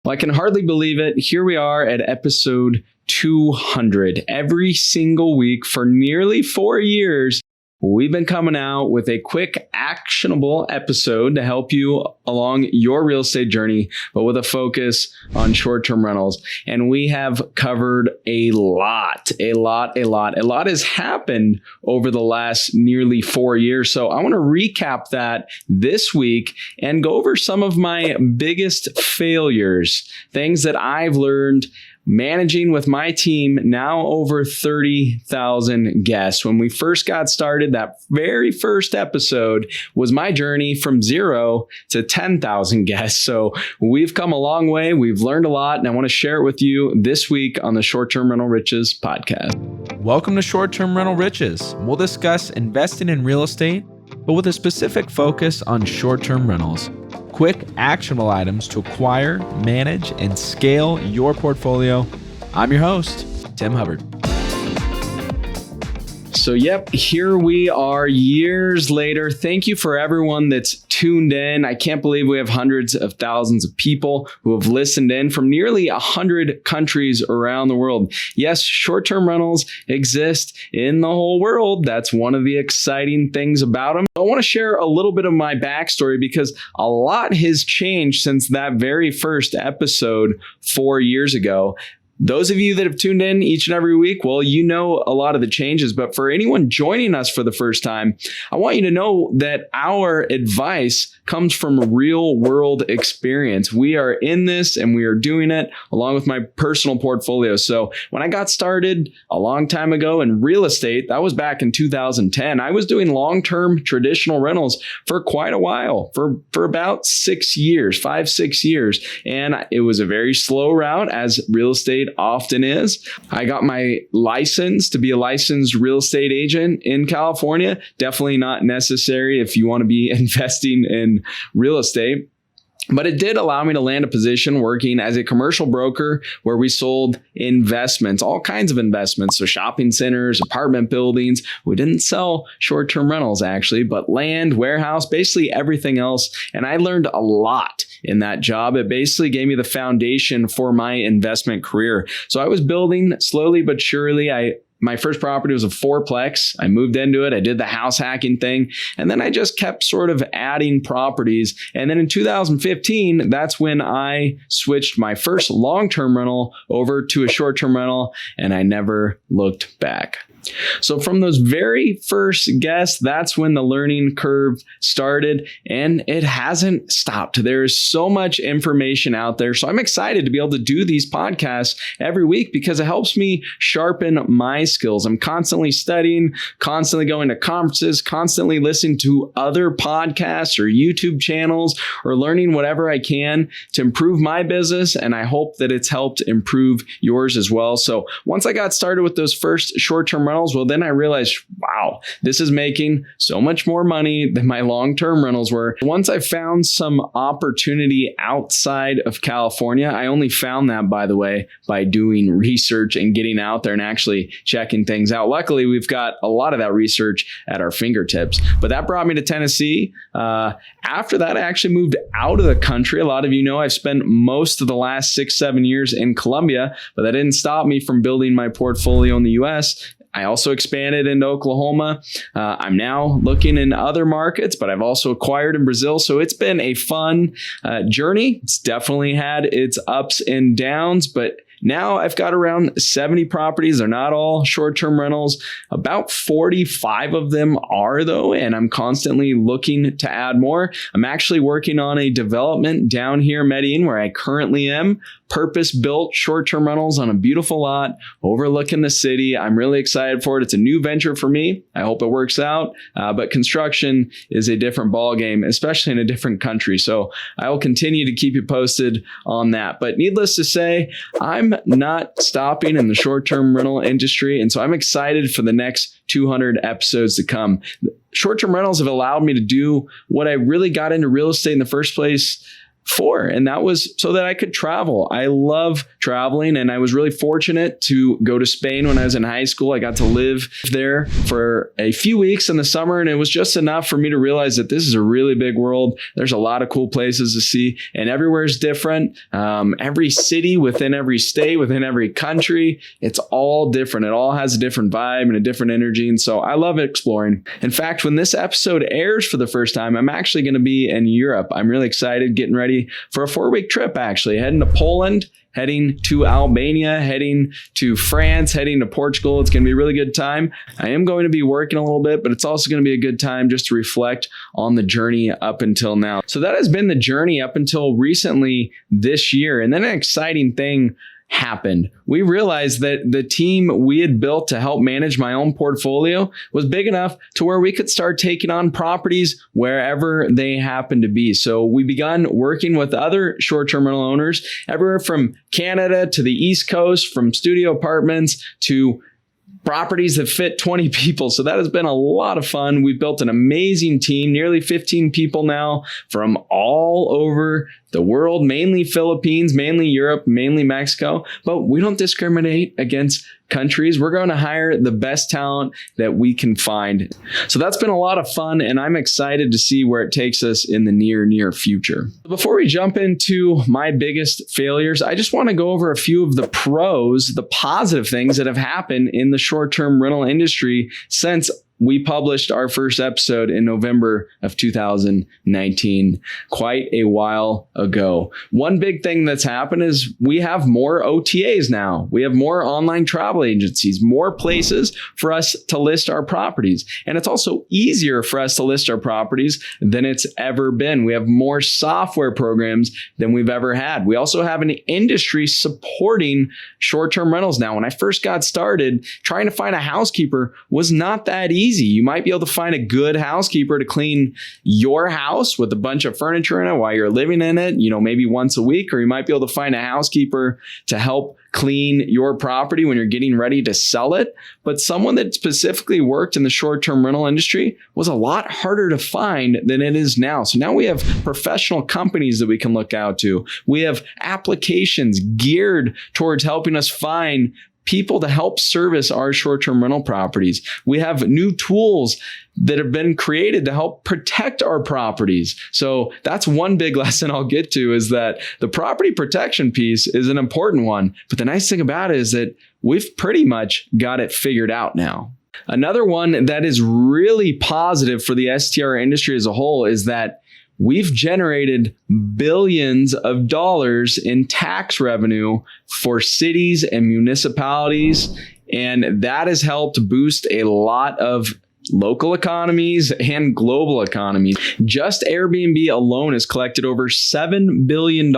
Well, I can hardly believe it. Here we are at episode 200. Every single week for nearly 4 years, we've been coming out with a quick, actionable episode to help you along your real estate journey, but with a focus on short-term rentals. And we have covered a lot. A lot has happened over the last nearly 4 years. So I want to recap that this week and go over some of my biggest failures, things that I've learned managing with my team, now over 30,000 guests. When we first got started, that very first episode was my journey from 0 to 10,000 guests. So we've come a long way. We've learned a lot, and I want to share it with you this week on the Short-Term Rental Riches podcast. Welcome to Short-Term Rental Riches. We'll discuss investing in real estate, but with a specific focus on short-term rentals. Quick, actionable items to acquire, manage, and scale your portfolio. I'm your host, Tim Hubbard. So here we are years later. Thank you for everyone that's tuned in. I can't believe we have hundreds of thousands of people who have listened in from nearly 100 countries around the world. Yes, short-term rentals exist in the whole world. That's one of the exciting things about them. I want to share a little bit of my backstory because a lot has changed since that very first episode 4 years ago. Those of you that have tuned in each and every week, well, you know a lot of the changes, but for anyone joining us for the first time, I want you to know that our advice comes from real world experience. We are in this and we are doing it along with my personal portfolio. So when I got started a long time ago in real estate, that was back in 2010, I was doing long-term traditional rentals for quite a while, for about 6 years, 5-6 years. And it was a very slow route, as real estate often is. I got my license to be a licensed real estate agent in California. Definitely not necessary if you want to be investing in real estate. But it did allow me to land a position working as a commercial broker where we sold investments, all kinds of investments. So shopping centers, apartment buildings. We didn't sell short-term rentals actually, but land, warehouse, basically everything else. And I learned a lot in that job. It basically gave me the foundation for my investment career. So I was building slowly but surely. My first property was a fourplex. I moved into it. I did the house hacking thing. And then I just kept sort of adding properties. And then in 2015, that's when I switched my first long-term rental over to a short-term rental, and I never looked back. So from those very first guests, that's when the learning curve started, and it hasn't stopped. There is so much information out there. So I'm excited to be able to do these podcasts every week because it helps me sharpen my skills. I'm constantly studying, constantly going to conferences, constantly listening to other podcasts or YouTube channels, or learning whatever I can to improve my business. And I hope that it's helped improve yours as well. So once I got started with those first short-term rentals, well, then I realized, wow, this is making so much more money than my long-term rentals were. Once I found some opportunity outside of California, I only found that, by the way, by doing research and getting out there and actually checking things out. Luckily, we've got a lot of that research at our fingertips. But that brought me to Tennessee. After that, I actually moved out of the country. A lot of you know I've spent most of the last 6-7 years in Colombia, but that didn't stop me from building my portfolio in the U.S. I also expanded into Oklahoma. I'm now looking in other markets, but I've also acquired in Brazil. So it's been a fun journey. It's definitely had its ups and downs, but now I've got around 70 properties. They're not all short-term rentals. About 45 of them are though, and I'm constantly looking to add more. I'm actually working on a development down here in Medellin where I currently am. Purpose-built short-term rentals on a beautiful lot overlooking the city. I'm really excited for it. It's a new venture for me. I hope it works out. But construction is a different ballgame, especially in a different country. So I will continue to keep you posted on that. But needless to say, I'm not stopping in the short-term rental industry. And so I'm excited for the next 200 episodes to come. Short-term rentals have allowed me to do what I really got into real estate in the first place for. And that was so that I could travel. I love traveling, and I was really fortunate to go to Spain when I was in high school. I got to live there for a few weeks in the summer, and it was just enough for me to realize that this is a really big world. There's a lot of cool places to see, and everywhere is different. Every city within every state, within every country, it's all different. It all has a different vibe and a different energy. And so I love exploring. In fact, when this episode airs for the first time, I'm actually going to be in Europe. I'm really excited, getting ready for a 4-week trip, actually, heading to Poland, heading to Albania, heading to France, heading to Portugal. It's going to be a really good time. I am going to be working a little bit, but it's also going to be a good time just to reflect on the journey up until now. So that has been the journey up until recently this year. And then an exciting thing happened. We realized that the team we had built to help manage my own portfolio was big enough to where we could start taking on properties wherever they happen to be. So we began working with other short-term rental owners, everywhere from Canada to the East Coast, from studio apartments to properties that fit 20 people. So that has been a lot of fun. We've built an amazing team, nearly 15 people now from all over the world, mainly Philippines, mainly Europe, mainly Mexico, but we don't discriminate against countries. We're going to hire the best talent that we can find. So that's been a lot of fun, and I'm excited to see where it takes us in the near future. Before we jump into my biggest failures, I just want to go over a few of the pros, the positive things that have happened in the short-term rental industry since we published our first episode in November of 2019, quite a while ago. One big thing that's happened is we have more OTAs now. We have more online travel agencies, more places for us to list our properties. And it's also easier for us to list our properties than it's ever been. We have more software programs than we've ever had. We also have an industry supporting short-term rentals now. When I first got started, trying to find a housekeeper was not that easy. You might be able to find a good housekeeper to clean your house with a bunch of furniture in it while you're living in it, maybe once a week, or you might be able to find a housekeeper to help clean your property when you're getting ready to sell it. But someone that specifically worked in the short-term rental industry was a lot harder to find than it is now. So now we have professional companies that we can look out to. We have applications geared towards helping us find people to help service our short-term rental properties. We have new tools that have been created to help protect our properties. So that's one big lesson I'll get to, is that the property protection piece is an important one. But the nice thing about it is that we've pretty much got it figured out now. Another one that is really positive for the STR industry as a whole is that we've generated billions of dollars in tax revenue for cities and municipalities, and that has helped boost a lot of local economies and global economies. Just Airbnb alone has collected over $7 billion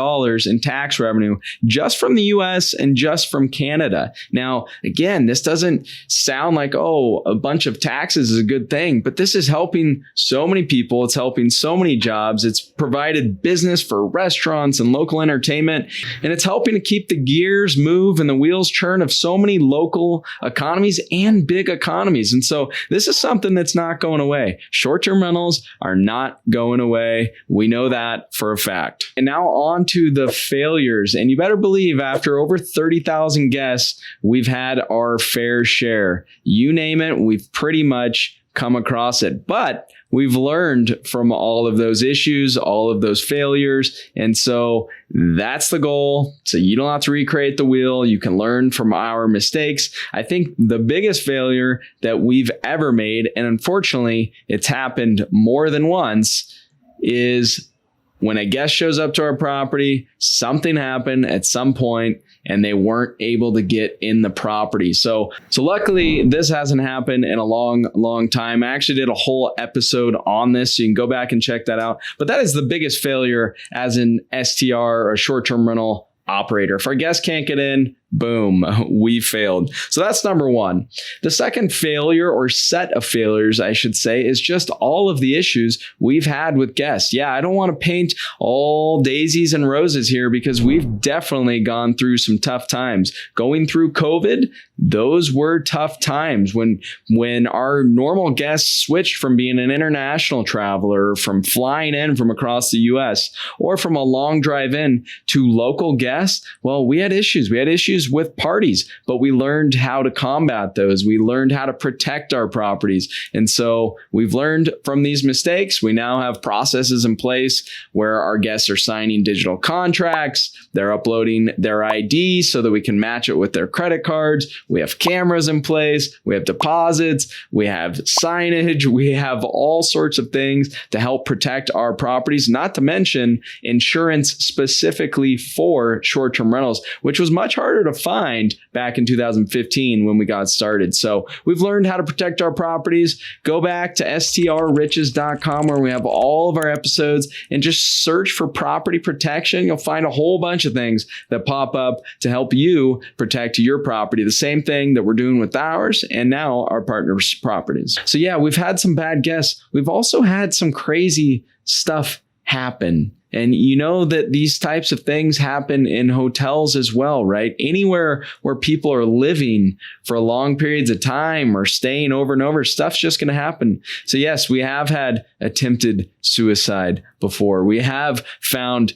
in tax revenue just from the US and just from Canada. Now, again, this doesn't sound like, a bunch of taxes is a good thing, but this is helping so many people. It's helping so many jobs. It's provided business for restaurants and local entertainment, and it's helping to keep the gears move and the wheels churn of so many local economies and big economies. And so this is something that's not going away. Short-term rentals are not going away. We know that for a fact. And now on to the failures. And you better believe after over 30,000 guests, we've had our fair share. You name it, we've pretty much come across it. But we've learned from all of those issues, all of those failures. And so that's the goal. So you don't have to recreate the wheel. You can learn from our mistakes. I think the biggest failure that we've ever made, and unfortunately it's happened more than once, is when a guest shows up to our property, something happened at some point and they weren't able to get in the property. So luckily this hasn't happened in a long time. I actually did a whole episode on this, so you can go back and check that out. But that is the biggest failure as an STR or short-term rental operator. If our guests can't get in, boom, we failed. So that's number one. The second failure, or set of failures, I should say, is just all of the issues we've had with guests. Yeah, I don't want to paint all daisies and roses here, because we've definitely gone through some tough times. Going through COVID, those were tough times when our normal guests switched from being an international traveler, from flying in from across the US, or from a long drive in to local guests. Well, we had issues. We had issues with parties, but we learned how to combat those. We learned how to protect our properties. And so we've learned from these mistakes. We now have processes in place where our guests are signing digital contracts. They're uploading their ID so that we can match it with their credit cards. We have cameras in place. We have deposits. We have signage. We have all sorts of things to help protect our properties, not to mention insurance specifically for short-term rentals, which was much harder to find back in 2015 when we got started. So we've learned how to protect our properties. Go back to strriches.com, where we have all of our episodes, and just search for property protection. You'll find a whole bunch of things that pop up to help you protect your property. The same thing that we're doing with ours and now our partners' properties. So yeah, we've had some bad guests. We've also had some crazy stuff happen. And you know that these types of things happen in hotels as well, right? Anywhere where people are living for long periods of time or staying over and over, stuff's just going to happen. So yes, we have had attempted suicide before. We have found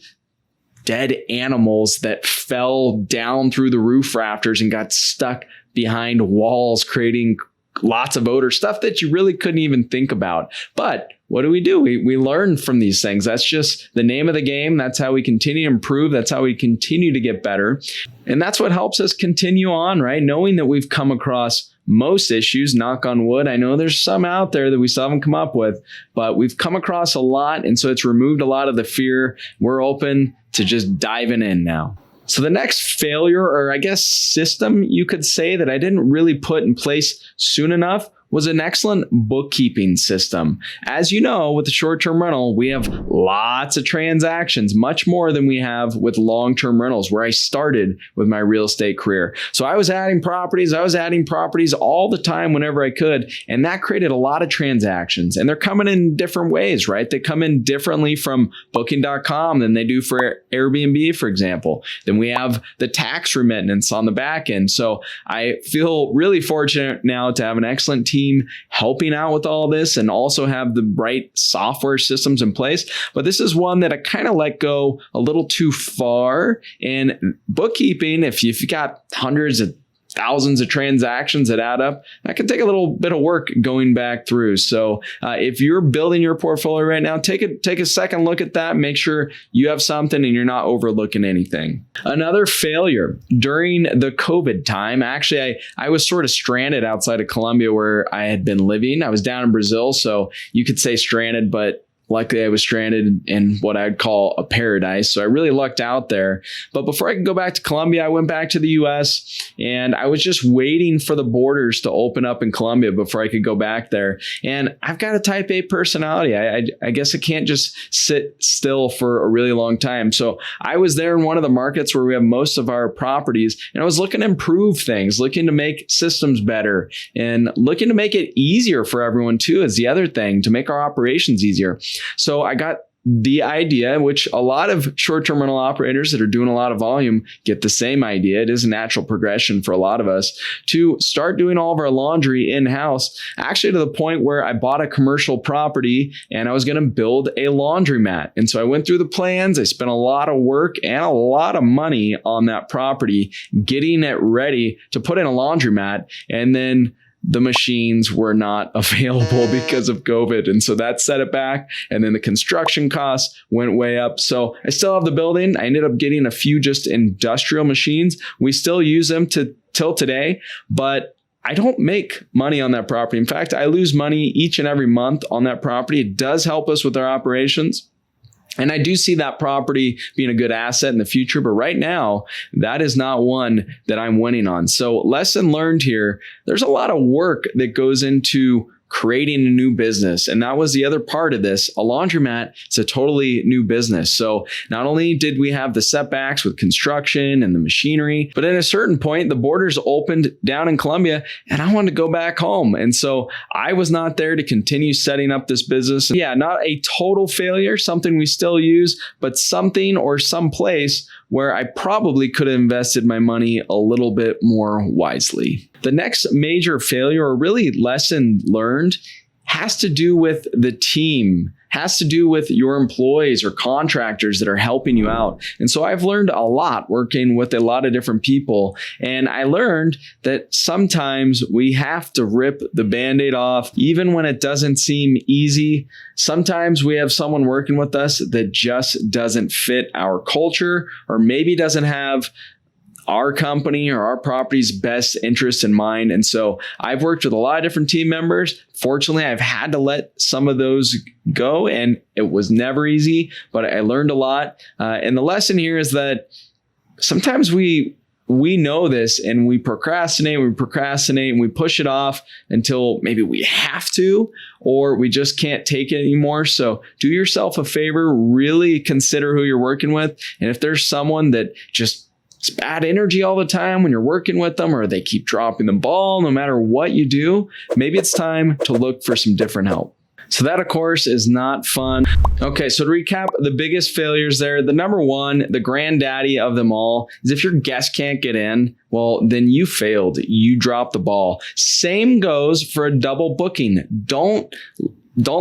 dead animals that fell down through the roof rafters and got stuck behind walls, creating lots of odor, stuff that you really couldn't even think about. But what do? We learn from these things. That's just the name of the game. That's how we continue to improve. That's how we continue to get better. And that's what helps us continue on, right? Knowing that we've come across most issues, knock on wood. I know there's some out there that we still haven't come up with, but we've come across a lot. And so it's removed a lot of the fear. We're open to just diving in now. So the next failure, or I guess system you could say, that I didn't really put in place soon enough was an excellent bookkeeping system. As you know, with the short-term rental, we have lots of transactions, much more than we have with long-term rentals, where I started with my real estate career. So I was adding properties all the time whenever I could, and that created a lot of transactions. And they're coming in different ways, right? They come in differently from booking.com than they do for Airbnb, for example. Then we have the tax remittance on the back end. So I feel really fortunate now to have an excellent team helping out with all this, and also have the right software systems in place. But this is one that I kind of let go a little too far. And bookkeeping, if you've got hundreds of thousands of transactions that add up, that can take a little bit of work going back through. So if you're building your portfolio right now, take a second look at that. Make sure you have something and you're not overlooking anything. Another failure during the COVID time, actually, I was sort of stranded outside of Colombia where I had been living. I was down in Brazil, so you could say stranded, but luckily, I was stranded in what I'd call a paradise. So I really lucked out there. But before I could go back to Colombia, I went back to the US, and I was just waiting for the borders to open up in Colombia before I could go back there. And I've got a type A personality. I guess I can't just sit still for a really long time. So I was there in one of the markets where we have most of our properties, and I was looking to improve things, looking to make systems better, and looking to make it easier for everyone too, is the other thing, to make our operations easier. So I got the idea, which a lot of short-term rental operators that are doing a lot of volume get the same idea. It is a natural progression for a lot of us to start doing all of our laundry in-house, actually to the point where I bought a commercial property and I was going to build a laundromat. And so I went through the plans. I spent a lot of work and a lot of money on that property, getting it ready to put in a laundromat. And then the machines were not available because of COVID. And so that set it back. And then the construction costs went way up. So I still have the building. I ended up getting a few just industrial machines. We still use them till today, but I don't make money on that property. In fact, I lose money each and every month on that property. It does help us with our operations. And I do see that property being a good asset in the future, but right now, that is not one that I'm winning on. So lesson learned here, there's a lot of work that goes into creating a new business. And that was the other part of this. A laundromat is a totally new business. So not only did we have the setbacks with construction and the machinery, but at a certain point, the borders opened down in Colombia and I wanted to go back home. And so I was not there to continue setting up this business. Yeah, not a total failure, something we still use, but something or some place where I probably could have invested my money a little bit more wisely. The next major failure, or really lesson learned, has to do with the team, has to do with your employees or contractors that are helping you out. And so I've learned a lot working with a lot of different people. And I learned that sometimes we have to rip the Band-Aid off, even when it doesn't seem easy. Sometimes we have someone working with us that just doesn't fit our culture, or maybe doesn't have our company or our property's best interest in mind. And so I've worked with a lot of different team members. Fortunately, I've had to let some of those go, and it was never easy, but I learned a lot. And the lesson here is that sometimes we know this and we procrastinate, and we push it off until maybe we have to, or we just can't take it anymore. So do yourself a favor, really consider who you're working with. And if there's someone that just it's bad energy all the time when you're working with them, or they keep dropping the ball no matter what you do, maybe it's time to look for some different help. So that, of course, is not fun. Okay, so to recap the biggest failures there, the number one, the granddaddy of them all, is if your guest can't get in, well, then you failed. You dropped the ball. Same goes for a double booking. Don't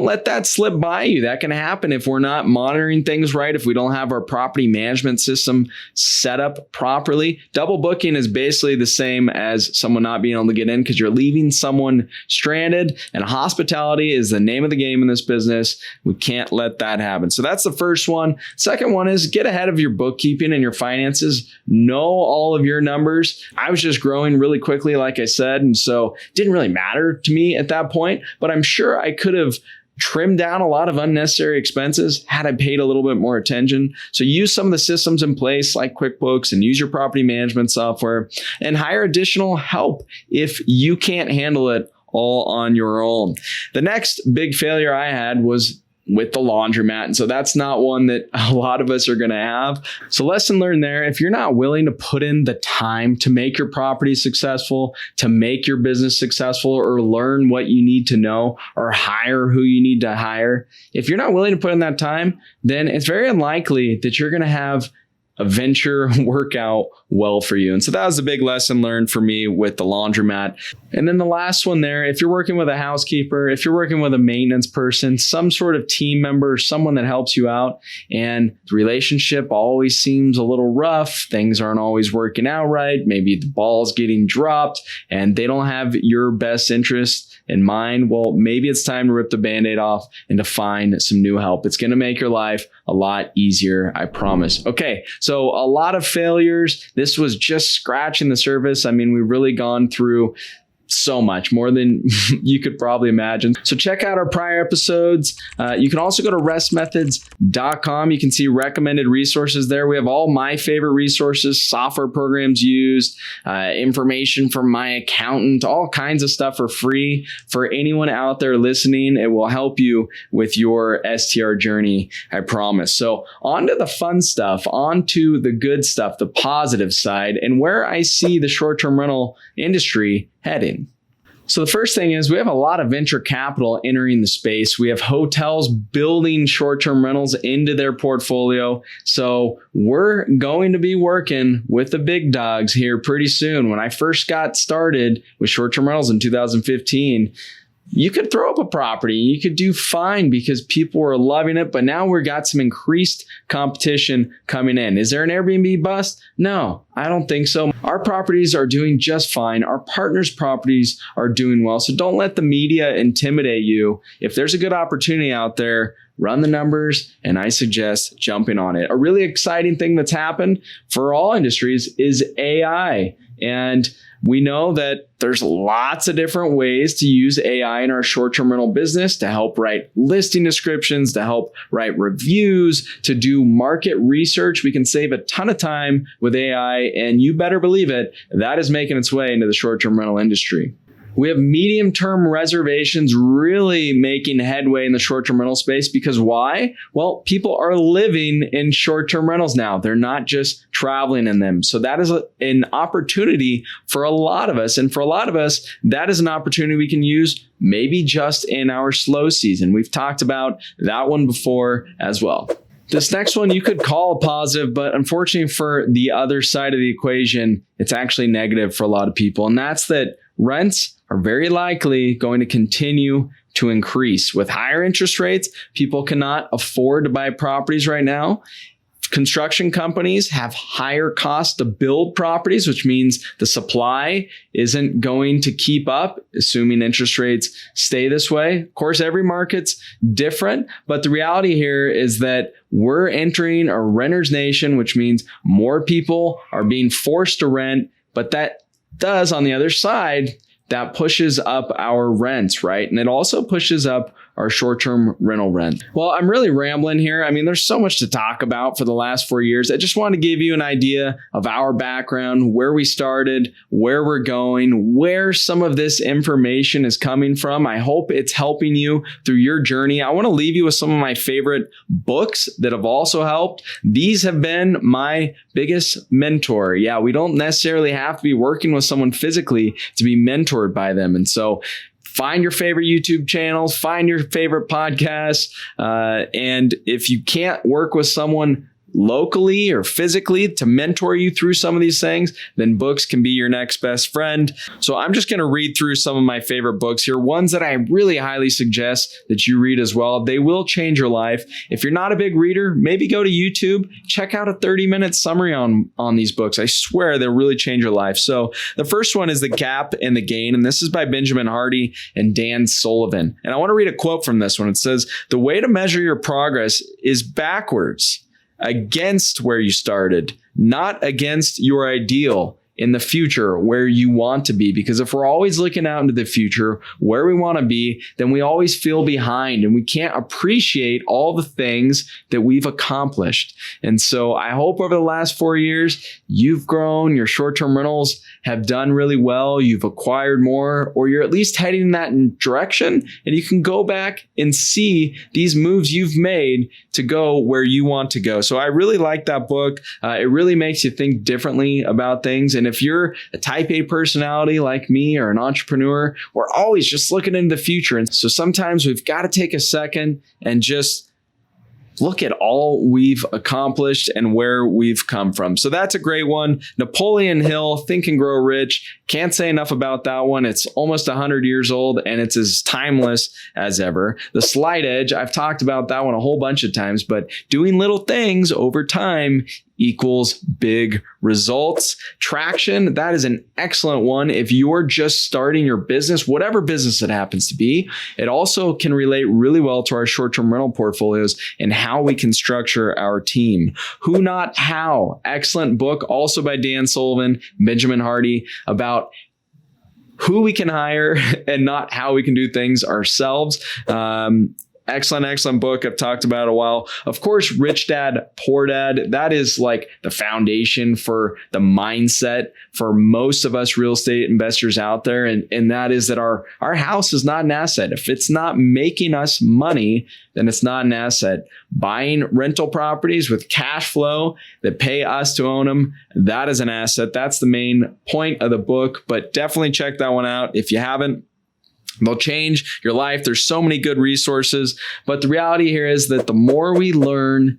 let that slip by you. That can happen if we're not monitoring things right, if we don't have our property management system set up properly. Double booking is basically the same as someone not being able to get in because you're leaving someone stranded, and hospitality is the name of the game in this business. We can't let that happen. So that's the first one. Second one is get ahead of your bookkeeping and your finances. Know all of your numbers. I was just growing really quickly, like I said, and so it didn't really matter to me at that point, but I'm sure I could have trimmed down a lot of unnecessary expenses had I paid a little bit more attention. So use some of the systems in place like QuickBooks and use your property management software, and hire additional help if you can't handle it all on your own. The next big failure I had was with the laundromat. And so that's not one that a lot of us are going to have. So lesson learned there, if you're not willing to put in the time to make your property successful, to make your business successful, or learn what you need to know, or hire who you need to hire, if you're not willing to put in that time, then it's very unlikely that you're going to have a venture work out well for you. And so that was a big lesson learned for me with the laundromat. And then the last one there, if you're working with a housekeeper, if you're working with a maintenance person, some sort of team member, someone that helps you out, and the relationship always seems a little rough, things aren't always working out right, maybe the ball's getting dropped and they don't have your best interest in mind, well, maybe it's time to rip the Band-Aid off and to find some new help. It's going to make your life a lot easier, I promise. Okay, so a lot of failures. This was just scratching the surface. I mean, we've really gone through so much more than you could probably imagine. So check out our prior episodes. You can also go to restmethods.com. You can see recommended resources there. We have all my favorite resources, software programs used, information from my accountant, all kinds of stuff for free for anyone out there listening. It will help you with your STR journey, I promise. So on to the fun stuff, on to the good stuff, the positive side, and where I see the short-term rental industry heading. So the first thing is we have a lot of venture capital entering the space. We have hotels building short-term rentals into their portfolio. So we're going to be working with the big dogs here pretty soon. When I first got started with short-term rentals in 2015, you could throw up a property, you could do fine because people were loving it, but now we've got some increased competition coming in. Is there an Airbnb bust? No, I don't think so. Our properties are doing just fine. Our partners' properties are doing well. So don't let the media intimidate you. If there's a good opportunity out there, run the numbers, and I suggest jumping on it. A really exciting thing that's happened for all industries is AI. And we know that there's lots of different ways to use AI in our short-term rental business to help write listing descriptions, to help write reviews, to do market research. We can save a ton of time with AI, and you better believe it, that is making its way into the short-term rental industry. We have medium-term reservations really making headway in the short-term rental space because why? Well, people are living in short-term rentals now. They're not just traveling in them. So that is an opportunity for a lot of us. And for a lot of us, that is an opportunity we can use maybe just in our slow season. We've talked about that one before as well. This next one you could call a positive, but unfortunately for the other side of the equation, it's actually negative for a lot of people. And that's that rents are very likely going to continue to increase. With higher interest rates, people cannot afford to buy properties right now. Construction companies have higher costs to build properties, which means the supply isn't going to keep up, assuming interest rates stay this way. Of course, every market's different, but the reality here is that we're entering a renter's nation, which means more people are being forced to rent, but that does, on the other side, that pushes up our rents, right? And it also pushes up our short-term rental rent. Well, I'm really rambling here. I mean, there's so much to talk about for the last 4 years. I just want to give you an idea of our background, where we started, where we're going, where some of this information is coming from. I hope it's helping you through your journey. I want to leave you with some of my favorite books that have also helped. These have been my biggest mentor. Yeah, we don't necessarily have to be working with someone physically to be mentored by them. And so find your favorite YouTube channels, find your favorite podcasts. And if you can't work with someone locally or physically to mentor you through some of these things, then books can be your next best friend. So I'm just going to read through some of my favorite books here, ones that I really highly suggest that you read as well. They will change your life. If you're not a big reader, maybe go to YouTube, check out a 30-minute summary on these books. I swear they'll really change your life. So the first one is The Gap and the Gain, and this is by Benjamin Hardy and Dan Sullivan. And I want to read a quote from this one. It says, "The way to measure your progress is backwards, against where you started, not against your ideal in the future where you want to be." Because if we're always looking out into the future where we want to be, then we always feel behind and we can't appreciate all the things that we've accomplished. And so I hope over the last 4 years, you've grown, your short-term rentals have done really well, you've acquired more, or you're at least heading in that direction, and you can go back and see these moves you've made to go where you want to go. So I really like that book. It really makes you think differently about things. And if you're a type A personality like me or an entrepreneur, we're always just looking into the future. And so sometimes we've got to take a second and just look at all we've accomplished and where we've come from. So that's a great one. Napoleon Hill, Think and Grow Rich. Can't say enough about that one. It's almost 100 years old and it's as timeless as ever. The Slight Edge, I've talked about that one a whole bunch of times, but doing little things over time equals big results. Traction, that is an excellent one. If you're just starting your business, whatever business it happens to be, it also can relate really well to our short-term rental portfolios and how we can structure our team. Who Not How, excellent book, also by Dan Sullivan, Benjamin Hardy, about who we can hire and not how we can do things ourselves. Excellent book. I've talked about it a while. Of course, Rich Dad, Poor Dad. That is like the foundation for the mindset for most of us real estate investors out there. And that is that our house is not an asset. If it's not making us money, then it's not an asset. Buying rental properties with cash flow that pay us to own them, that is an asset. That's the main point of the book. But definitely check that one out if you haven't. They'll change your life. There's so many good resources. But the reality here is that the more we learn,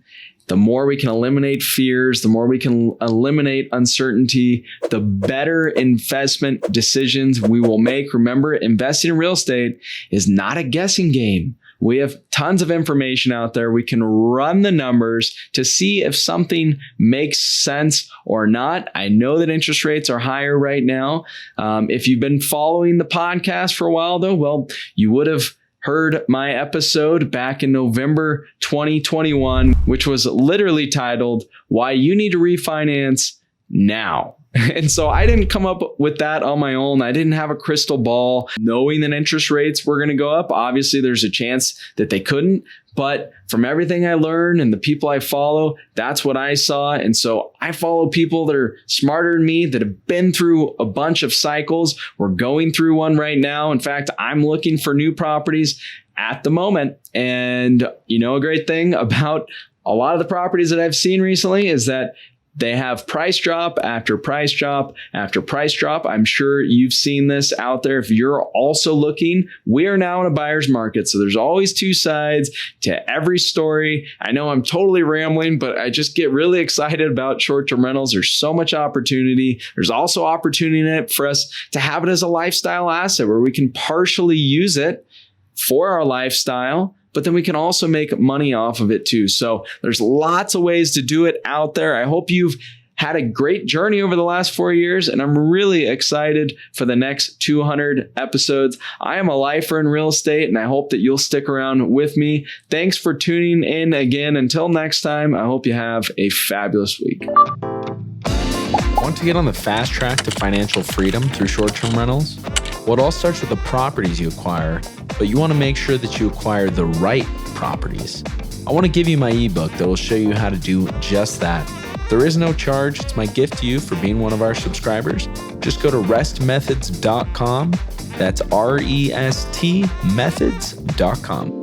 the more we can eliminate fears, the more we can eliminate uncertainty, the better investment decisions we will make. Remember, investing in real estate is not a guessing game. We have tons of information out there. We can run the numbers to see if something makes sense or not. I know that interest rates are higher right now. If you've been following the podcast for a while, though, well, you would have heard my episode back in November 2021, which was literally titled, "Why You Need to Refinance now. And so I didn't come up with that on my own. I didn't have a crystal ball knowing that interest rates were going to go up. Obviously, there's a chance that they couldn't. But from everything I learned and the people I follow, that's what I saw. And so I follow people that are smarter than me, that have been through a bunch of cycles. We're going through one right now. In fact, I'm looking for new properties at the moment. And a great thing about a lot of the properties that I've seen recently is that they have price drop after price drop after price drop. I'm sure you've seen this out there. If you're also looking, we are now in a buyer's market. So there's always two sides to every story. I know I'm totally rambling, but I just get really excited about short-term rentals. There's so much opportunity. There's also opportunity in it for us to have it as a lifestyle asset where we can partially use it for our lifestyle, but then we can also make money off of it too. So there's lots of ways to do it out there. I hope you've had a great journey over the last 4 years, and I'm really excited for the next 200 episodes. I am a lifer in real estate, and I hope that you'll stick around with me. Thanks for tuning in again. Until next time, I hope you have a fabulous week. Want to get on the fast track to financial freedom through short-term rentals? Well, it all starts with the properties you acquire, but you want to make sure that you acquire the right properties. I want to give you my ebook that will show you how to do just that. There is no charge. It's my gift to you for being one of our subscribers. Just go to restmethods.com. That's REST methods.com.